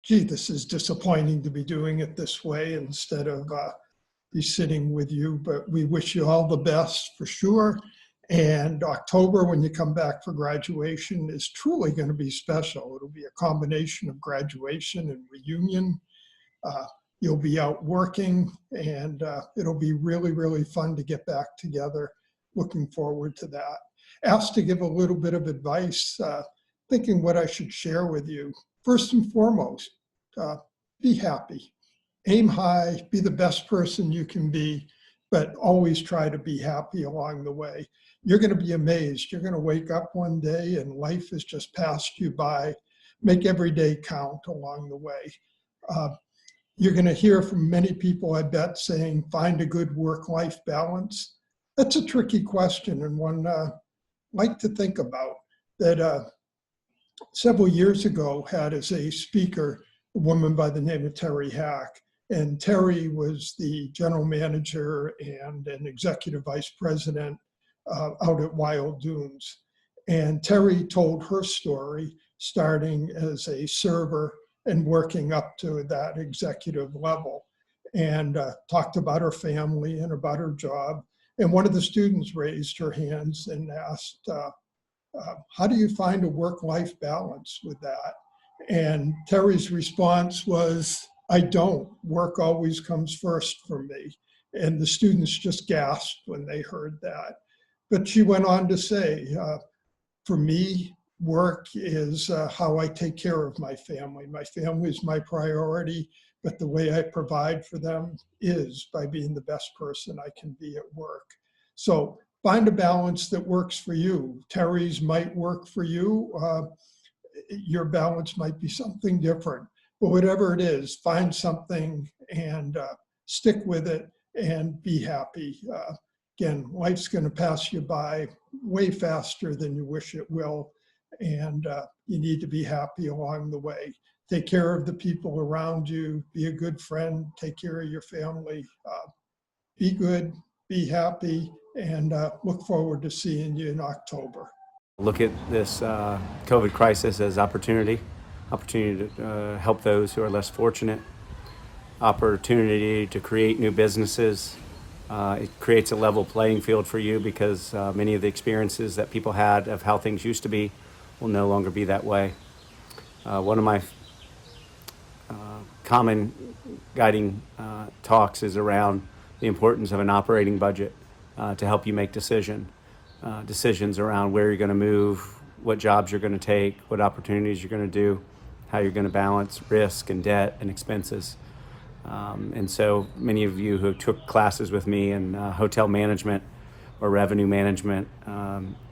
gee, this is disappointing to be doing it this way instead of be sitting with you, but we wish you all the best for sure. And October, when you come back for graduation, is truly going to be special. It'll be a combination of graduation and reunion. You'll be out working, and it'll be really, really fun to get back together. Looking forward to that. Asked to give a little bit of advice, thinking what I should share with you. First and foremost, be happy. Aim high, be the best person you can be, but always try to be happy along the way. You're going to be amazed. You're going to wake up one day and life has just passed you by. Make every day count along the way. You're going to hear from many people, I bet, saying, find a good work-life balance. That's a tricky question, and one I like to think about. That several years ago had as a speaker a woman by the name of Terry Hack. And Terry was the general manager and an executive vice president out at Wild Dunes. And Terry told her story, starting as a server and working up to that executive level, and talked about her family and about her job. And one of the students raised her hands and asked, how do you find a work-life balance with that? And Terry's response was, I don't. Work always comes first for me. And the students just gasped when they heard that. But she went on to say, for me, work is how I take care of my family. My family is my priority, but the way I provide for them is by being the best person I can be at work. So find a balance that works for you. Terry's might work for you. Your balance might be something different. But whatever it is, find something and stick with it and be happy. Again, life's going to pass you by way faster than you wish it will. And you need to be happy along the way. Take care of the people around you. Be a good friend. Take care of your family. Be good. Be happy. And look forward to seeing you in October. Look at this COVID crisis as opportunity to help those who are less fortunate, opportunity to create new businesses. It creates a level playing field for you because many of the experiences that people had of how things used to be will no longer be that way. One of my common guiding talks is around the importance of an operating budget to help you make decisions around where you're going to move, what jobs you're going to take, what opportunities you're going to do, how you're going to balance risk and debt and expenses. And so many of you who took classes with me in hotel management or revenue management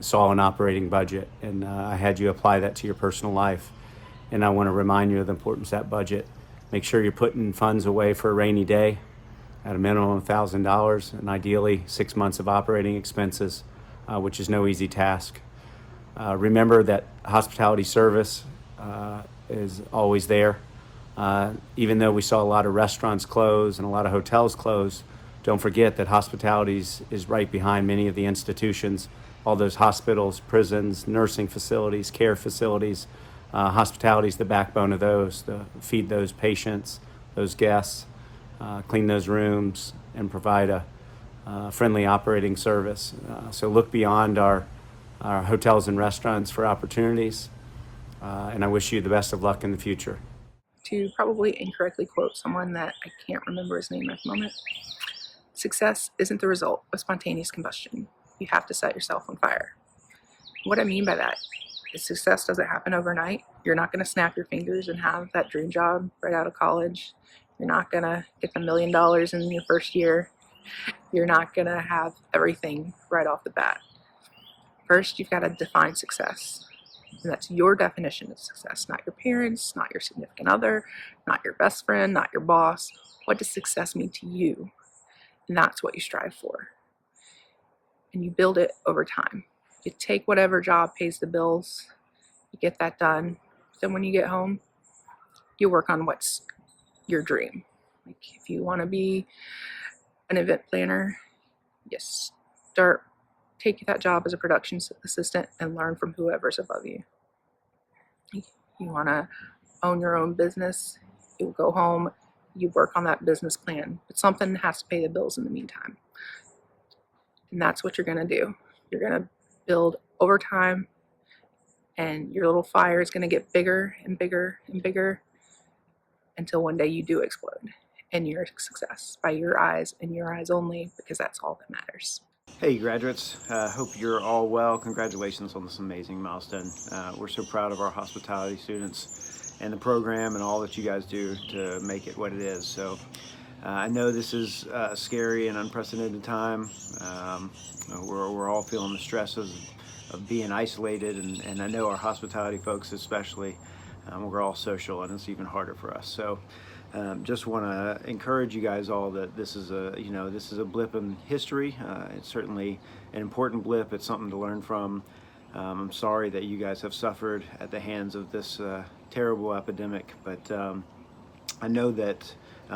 saw an operating budget, and I had you apply that to your personal life. And I want to remind you of the importance of that budget. Make sure you're putting funds away for a rainy day at a minimum of $1,000 and ideally 6 months of operating expenses, which is no easy task. Remember that hospitality service is always there. Even though we saw a lot of restaurants close and a lot of hotels close, don't forget that hospitality is right behind many of the institutions, all those hospitals, prisons, nursing facilities, care facilities. Hospitality is the backbone of those, to feed those patients, those guests, clean those rooms, and provide a friendly operating service. So look beyond our hotels and restaurants for opportunities, and I wish you the best of luck in the future. To probably incorrectly quote someone that I can't remember his name at the moment, success isn't the result of spontaneous combustion. You have to set yourself on fire. What I mean by that is success doesn't happen overnight. You're not going to snap your fingers and have that dream job right out of college. You're not going to get the $1 million in your first year. You're not going to have everything right off the bat. First, you've got to define success. And that's your definition of success, not your parents, not your significant other, not your best friend, not your boss. What does success mean to you? And that's what you strive for. And you build it over time. You take whatever job pays the bills, you get that done. Then when you get home, you work on what's your dream. Like if you want to be an event planner, yes, take that job as a production assistant and learn from whoever's above you. You want to own your own business. You go home, you work on that business plan, but something has to pay the bills in the meantime. And that's what you're going to do. You're going to build over time, and your little fire is going to get bigger and bigger and bigger until one day you do explode. And you're a success by your eyes and your eyes only, because that's all that matters. Hey graduates, hope you're all well. Congratulations on this amazing milestone. We're so proud of our hospitality students and the program and all that you guys do to make it what it is. So I know this is a scary and unprecedented time. We're all feeling the stresses of being isolated, and I know our hospitality folks especially, we're all social, and it's even harder for us. So just want to encourage you guys all that this is a blip in history. It's certainly an important blip. It's something to learn from. I'm sorry that you guys have suffered at the hands of this terrible epidemic, but I know that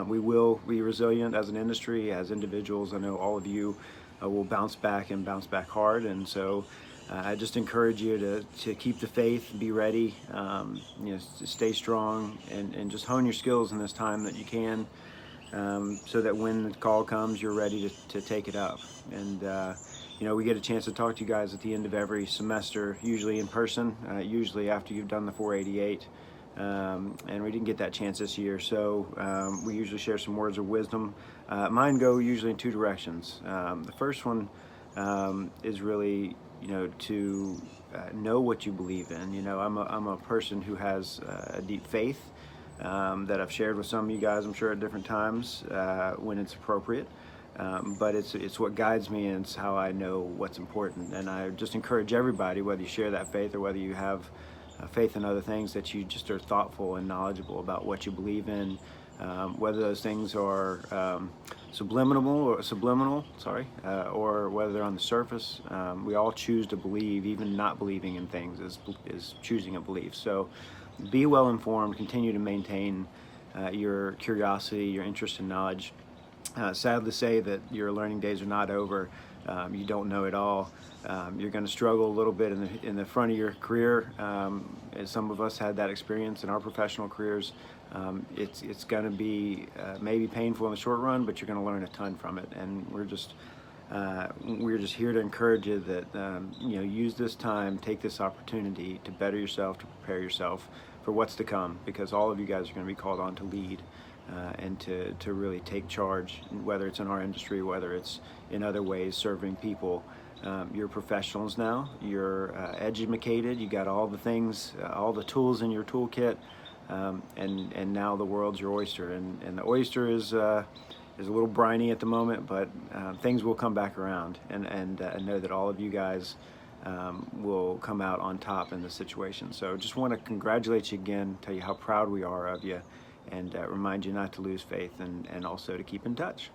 we will be resilient as an industry, as individuals. I know all of you will bounce back and bounce back hard, and so I just encourage you to keep the faith, be ready, to stay strong, and just hone your skills in this time that you can, so that when the call comes, you're ready to take it up. And we get a chance to talk to you guys at the end of every semester, usually in person, usually after you've done the 488. And we didn't get that chance this year, so we usually share some words of wisdom. Mine go usually in two directions. The first one is really to know what you believe in. I'm a person who has a deep faith that I've shared with some of you guys, I'm sure, at different times when it's appropriate. But it's what guides me, and it's how I know what's important. And I just encourage everybody, whether you share that faith or whether you have faith in other things, that you just are thoughtful and knowledgeable about what you believe in, whether those things are subliminal, or whether they're on the surface. We all choose to believe. Even not believing in things is choosing a belief. So be well informed, continue to maintain your curiosity, your interest in knowledge. Sad to say that your learning days are not over. You don't know it all. You're going to struggle a little bit in the front of your career. As some of us had that experience in our professional careers. It's going to be maybe painful in the short run, but you're going to learn a ton from it. And we're just here to encourage you that use this time, take this opportunity to better yourself, to prepare yourself for what's to come, because all of you guys are going to be called on to lead. And to really take charge, whether it's in our industry, whether it's in other ways serving people. You're professionals now, you're educated, you got all the things, all the tools in your toolkit, and now the world's your oyster. And the oyster is a little briny at the moment, but things will come back around. And I know that all of you guys will come out on top in this situation. So just want to congratulate you again, tell you how proud we are of you, and remind you not to lose faith, and also to keep in touch.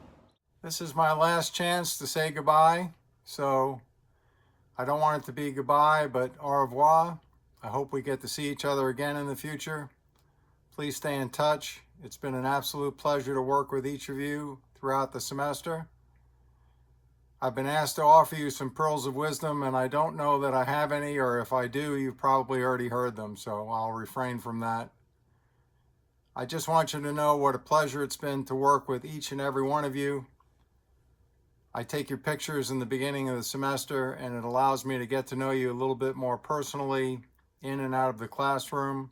This is my last chance to say goodbye, so I don't want it to be goodbye, but au revoir. I hope we get to see each other again in the future. Please stay in touch. It's been an absolute pleasure to work with each of you throughout the semester. I've been asked to offer you some pearls of wisdom, and I don't know that I have any, or if I do, you've probably already heard them, so I'll refrain from that. I just want you to know what a pleasure it's been to work with each and every one of you. I take your pictures in the beginning of the semester, and it allows me to get to know you a little bit more personally in and out of the classroom,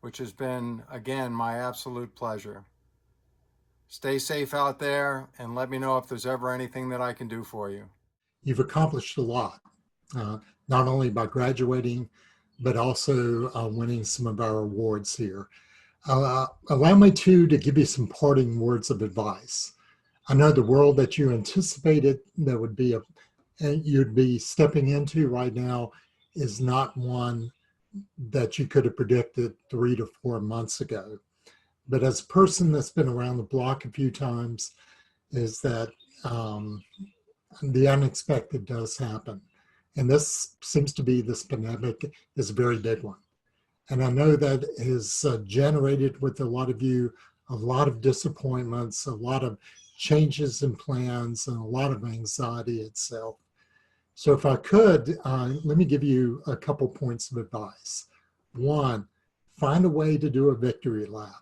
which has been, again, my absolute pleasure. Stay safe out there, and let me know if there's ever anything that I can do for you. You've accomplished a lot, not only by graduating, but also winning some of our awards here. Allow me to give you some parting words of advice. I know the world that you anticipated that would be you'd be stepping into right now is not one that you could have predicted 3 to 4 months ago. But as a person that's been around the block a few times, is that the unexpected does happen. And this seems to be, this pandemic is a very big one. And I know that has generated with a lot of you a lot of disappointments, a lot of changes in plans, and a lot of anxiety itself. So if I could, let me give you a couple points of advice. One, find a way to do a victory lap.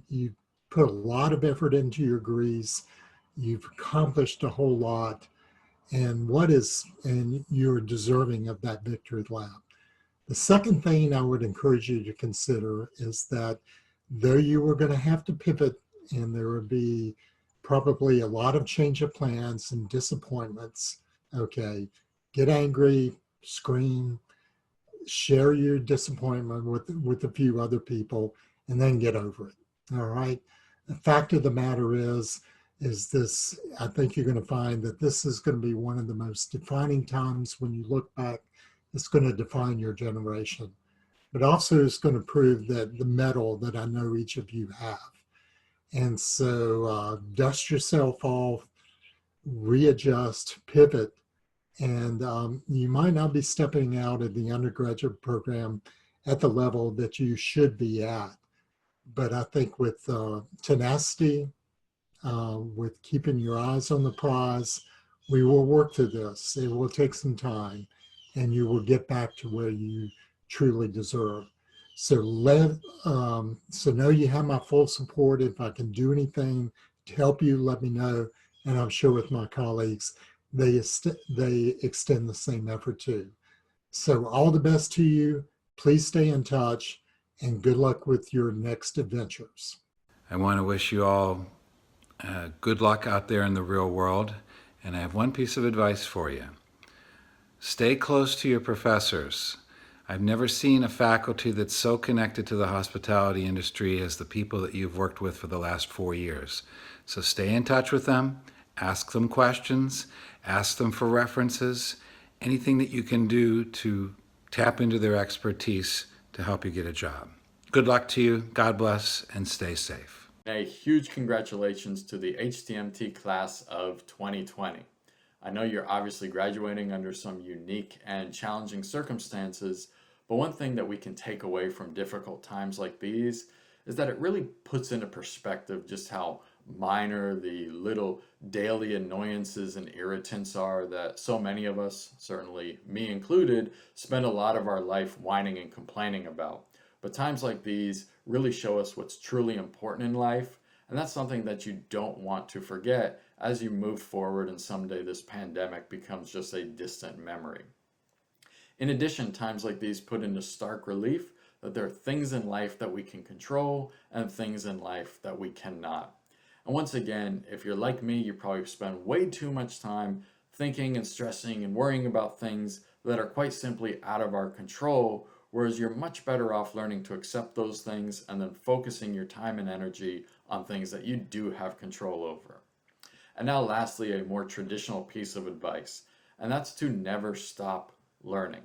You put a lot of effort into your degrees. You've accomplished a whole lot, and you're deserving of that victory lap. The second thing I would encourage you to consider is that though you were going to have to pivot and there would be probably a lot of change of plans and disappointments, okay, get angry, scream, share your disappointment with a few other people, and then get over it. All right. The fact of the matter is this, I think you're going to find that this is going to be one of the most defining times when you look back. It's going to define your generation, but also it's going to prove that the mettle that I know each of you have. And so dust yourself off, readjust, pivot, and you might not be stepping out of the undergraduate program at the level that you should be at. But I think with tenacity, with keeping your eyes on the prize, we will work through this. It will take some time, and you will get back to where you truly deserve. So know you have my full support. If I can do anything to help you, let me know. And I'm sure with my colleagues, they extend the same effort too. So all the best to you. Please stay in touch, and good luck with your next adventures. I want to wish you all good luck out there in the real world. And I have one piece of advice for you. Stay close to your professors. I've never seen a faculty that's so connected to the hospitality industry as the people that you've worked with for the last 4 years. So stay in touch with them, ask them questions, ask them for references, anything that you can do to tap into their expertise to help you get a job. Good luck to you, God bless, and stay safe. A huge congratulations to the HTMT class of 2020. I know you're obviously graduating under some unique and challenging circumstances, but one thing that we can take away from difficult times like these is that it really puts into perspective just how minor the little daily annoyances and irritants are that so many of us, certainly me included, spend a lot of our life whining and complaining about. But times like these really show us what's truly important in life, and that's something that you don't want to forget as you move forward and someday this pandemic becomes just a distant memory. In addition, times like these put into stark relief that there are things in life that we can control and things in life that we cannot. And once again, if you're like me, you probably spend way too much time thinking and stressing and worrying about things that are quite simply out of our control, whereas you're much better off learning to accept those things and then focusing your time and energy on things that you do have control over. And now lastly, a more traditional piece of advice, and that's to never stop learning.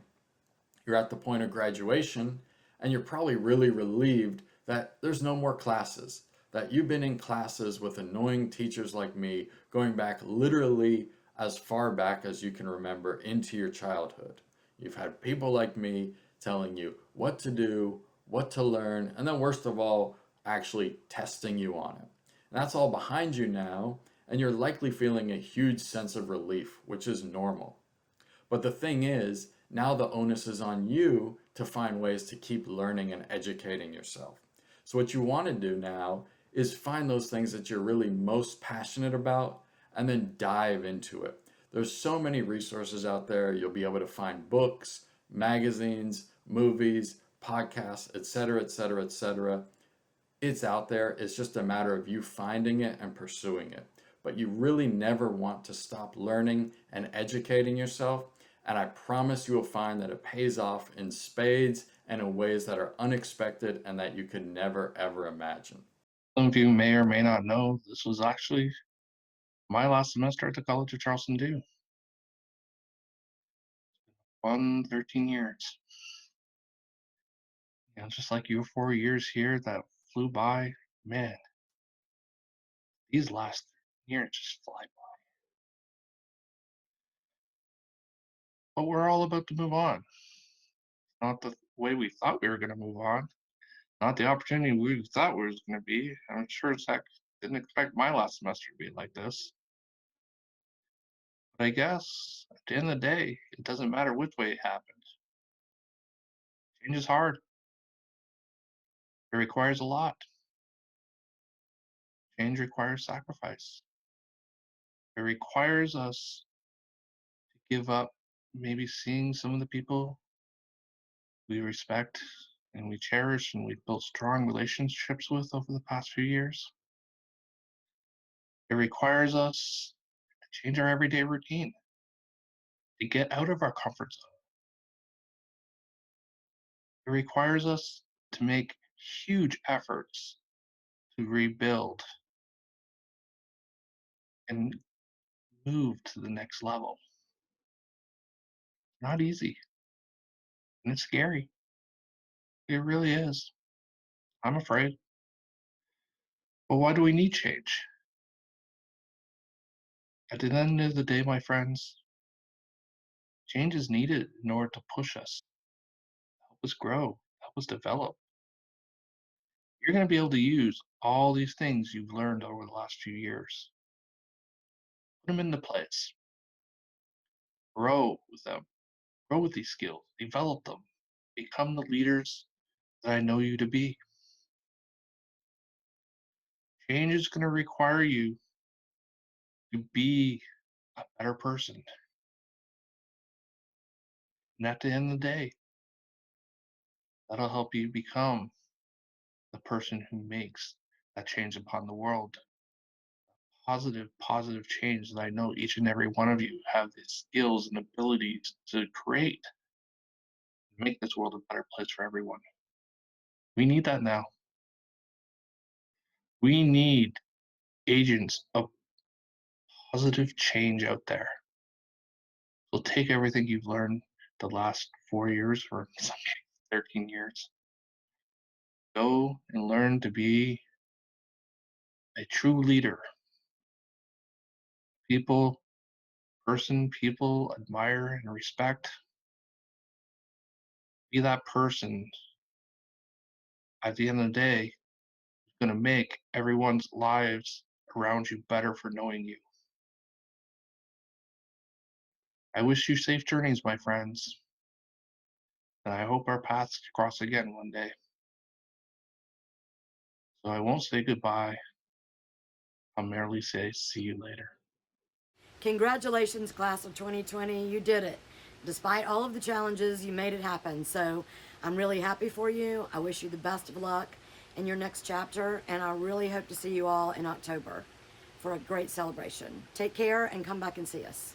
You're at the point of graduation, and you're probably really relieved that there's no more classes, that you've been in classes with annoying teachers like me going back literally as far back as you can remember into your childhood. You've had people like me telling you what to do, what to learn, and then worst of all, actually testing you on it. And that's all behind you now, and you're likely feeling a huge sense of relief, which is normal. But the thing is, now the onus is on you to find ways to keep learning and educating yourself. So what you want to do now is find those things that you're really most passionate about and then dive into it. There's so many resources out there. You'll be able to find books, magazines, movies, podcasts, etc., etc., etc. It's out there. It's just a matter of you finding it and pursuing it. But you really never want to stop learning and educating yourself. And I promise you will find that it pays off in spades and in ways that are unexpected and that you could never ever imagine. Some of you may or may not know this was actually my last semester at the College of Charleston too. 13 years. And just like your 4 years here that flew by, man, these last years just fly by. But we're all about to move on. Not the way we thought we were going to move on. Not the opportunity we thought it was going to be. I'm sure Zach didn't expect my last semester to be like this. But I guess at the end of the day, it doesn't matter which way it happens. Change is hard. It requires a lot. Change requires sacrifice. It requires us to give up maybe seeing some of the people we respect and we cherish and we've built strong relationships with over the past few years. It requires us to change our everyday routine, to get out of our comfort zone. It requires us to make huge efforts to rebuild and move to the next level. Not easy. And it's scary. It really is. I'm afraid. But why do we need change? At the end of the day, my friends, change is needed in order to push us, help us grow, help us develop. You're going to be able to use all these things you've learned over the last few years. Put them into place. Grow with them. Grow with these skills. Develop them. Become the leaders that I know you to be. Change is going to require you to be a better person. And at the end of the day, that'll help you become the person who makes that change upon the world. Positive change that I know each and every one of you have the skills and abilities to create, make this world a better place for everyone. We need that now. We need agents of positive change out there. So take everything you've learned the last 4 years or 13 years. Go and learn to be a true leader. People admire and respect. Be that person at the end of the day who's going to make everyone's lives around you better for knowing you. I wish you safe journeys, my friends, and I hope our paths cross again one day. So I won't say goodbye. I'll merely say see you later. Congratulations, class of 2020. You did it. Despite all of the challenges, you made it happen. So I'm really happy for you. I wish you the best of luck in your next chapter, and I really hope to see you all in October for a great celebration. Take care and come back and see us.